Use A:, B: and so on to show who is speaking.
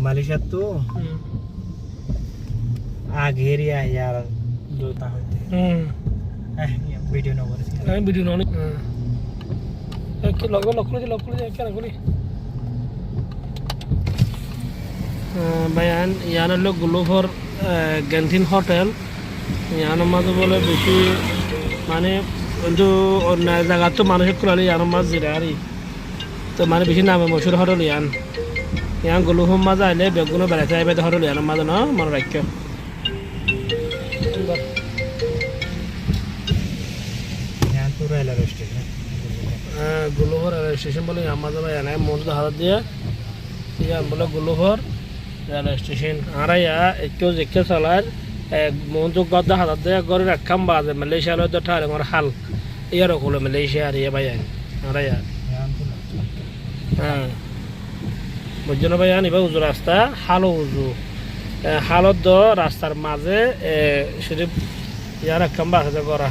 A: Malaysia তো আগের ইয়ার জোতা হইতে ভিডিও না করেছি
B: আমি ভিডিও না কি লক করে কেন করি বায়ান ইয়ান হলো গ্লোভর গ্যান্টিন হোটেল ইয়ানোর মাঝে বলে বেশি মানে কিন্তু অন্য জায়গা তো মানুষের কুলালি ইয়ানোর মাঝ জিরারি তো মানে বেশি নামে মশুর হোটেল ইয়ান গ্লোভর মাঝে আইলে বেগুনো বেড়াতে আইবে হোটেল ইয়ানোর মাঝে ন মনে রাখ
A: রেলওয়ে স্টেশন
B: গ্লোভর রেলওয়ে স্টেশন বলে আমাদের এনে মঞ্চ হাত দিয়ে ইয়ান বলে গ্লোভর রেলওয়ে স্টেশন আর ইয়া একটু দেখে চলার মঞ্চ গদ্দা হাত দিয়ে করে রাখাম বাজে মালয়েশিয়া লো ঠারে আমার হাল ইয়ারও হলো মালয়েশিয়া আর ইয়া ভাইয়া আর ইয়া হ্যাঁ বুঝছো ভাইয়া নিবা উজু রাস্তা হালো উজু হালত রাস্তার মাঝে শুধু ইয়ার রাখাম বাজে করা